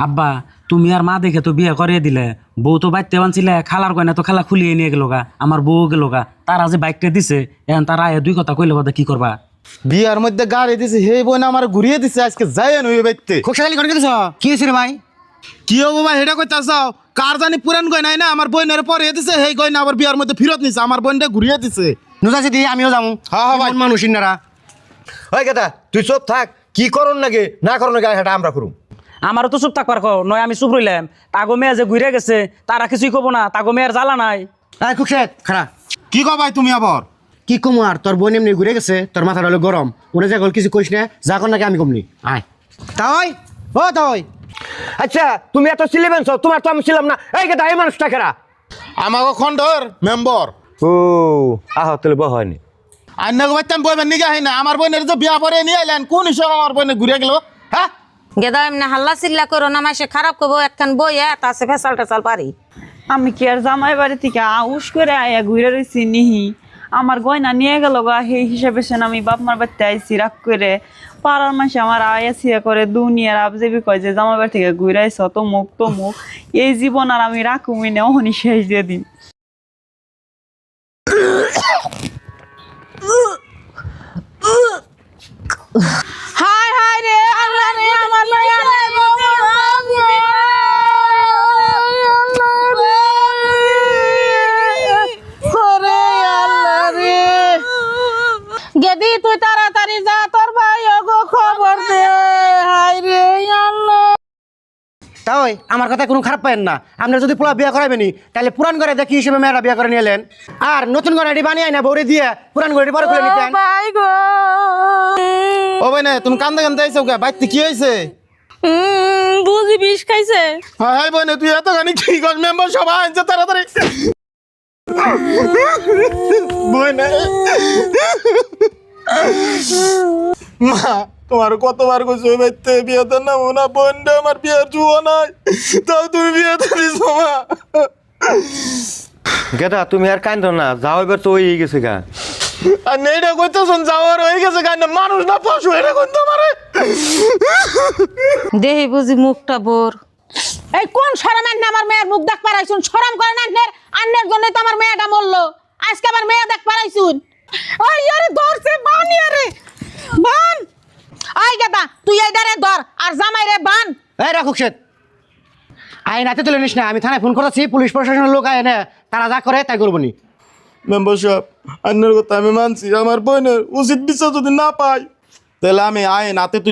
আব্বা তুমি আর মা দেখে তো বিয়ে করিয়ে দিলে, বউ তো বাইতে বানছিলে, খালার কয়না তো খালা খুলিয়ে নিয়ে গেল গা, আমার বউ গেল গা, তারা যে বাইকটা দিছে এখন তারা আয়া দুই কথা কইলে কথা কি করবা? বিয়ার মধ্যে গাড়ি দিছে, হে বোন আমার ঘুরিয়ে দিছে, আজকে যাই নই বাইতে। খুশালি করে দিছ কি হয়েছে রে ভাই? কি হবো ভাই হেটা কইতা চাও? কার জানি পুরান গয়নাই না আমার বোনের পরে দিছে, সেই গয়না আবার বিয়ার মধ্যে ফিরত নিছে, আমার বোনটা ঘুরিয়ে দিছে। নুজাছি দি আমিও যাবো। হ্যাঁ হ্যাঁ ভাই। মানুষ ইনারা ওই গেদা তুই চুপ থাক, কি করুন নাকি না করুন নাকি সেটা আমরা করুম। আমারও তো চুপ থাকবার কো, নয় আমি চুপ রইলাম। তাগো মেয়ে যে ঘুরে গেছে তারা কিছুই কব না, তাগো মেয়ের জ্বালা নাই। আয় খুশাত খারা কি কো ভাই তুমি আবার? কি কমু আর, তোর বোন এমনি ঘুরে গেছে, তোর মাথাটা হলো গরম, উনি যা গল কিছু কইস না, যা কর নাকি আমি কমনি। আয় তাই ও তাই আচ্ছা তুমি এত সিলেবেন্স তোমার তো আমি ছিলাম না। এই গেদা এই মানুষটা কেরা? আমাকে খন্ডর মেম্বার। ও আহ তাহলে বহ হয়নি। আন্না গো বাইতাম বইবেন নিগা হয় না, আমার বোনের যে বিয়া পরে নিয়ে আইলেন কোন হিসাবে আমার বোনে ঘুরে গেল? হ্যাঁ গেদা এমনি হাল্লা চিল্লা করো না, মাসে খারাপ করবো একখান বই আছে ফেসাল টেসাল পারি। আমি কি আর জামাই বাড়ি থেকে আউস করে আয়া ঘুরে রয়েছি নিহি, আমার গয়না নিয়ে গেল গা, সেই হিসাবে সেন আমি বাপ মার বাড়িতে আইসি রাগ করে। পাড়ার মাসে আমার আয়া ছিয়া করে দুনিয়ার আবজেবি কয় যে জামাই বাড়ি থেকে ঘুরে আইস তমুক তমুক, এই জীবন আর আমি রাখুমি না, ওহনি শেষ দিয়ে দিন। হায় হায় রে আল্লাহ রে, আমার লইয়া রে গেদি, তুই তাড়াতাড়ি যা, তোর ভাই ওগো খবর দে। হায় রে আল্লাহ। তাই আমার কথা কোনো খারাপ পাইেন না, আপনার যদি পোলা বিয়ে করাবেনি তাহলে পুরান ঘরে দেখি হিসেবে মেয়েরা বিয়ে করে নিয়ে এলেন, আর নতুন ঘরে এটি বানিয়ে না বৌরে দিয়ে পুরান ঘরে পরে খুলে নিতেন। ভাই গো, ও ভাই না তুমি কান্দে কান্দে আইছো কে? বাইতে কি হয়েছে? বুঝি বিষ খাইছে। হ্যাঁ হ্যাঁ বোনে তুই এতখানি কি কর? মেম্বার সবাই আনছে তাড়াতাড়ি। বোনে মা তোমার কতবার কইছো ওই বাইতে বিয়ে দেন না না, বোনটা আমার বিয়ের জুয়া নাই, তাও তুমি বিয়ে দিছো মা। গেদা তুমি আর কান্দ না, যাও এবার তো ওই গেছে গা। আর নেইটা কইতেছন যাওয়ার হয়ে গেছে কেন? মানুষ না পশু, এটা কইতে পারে? দেহি বুঝি মুখটা বোর। এই কোন শরমের না আমার মেয়ের মুখ দেখ পারাইছুন? শরম করে না আন্নের, আন্নের জন্য তো আমার মেয়েটা মরলো, আজকে আমার মেয়ে দেখ পারাইছুন। ওই আরে ধরছে বানিয়ে রে বান। আই গেদা তুই এইদারে ধর আর জামাই রে বান। এই রাখুক সে আইন হাতে তুলে নিস না, আমি থানায় ফোন করেছি, পুলিশ প্রশাসনের লোক আয় না, তারা যা করে তাই করবো নি। মেম্বার সাহেব আন্নের কথা আমি মানছি, আমার বোনের উচিত বিচার যদি না পাই তাহলে আমি আইন হাতে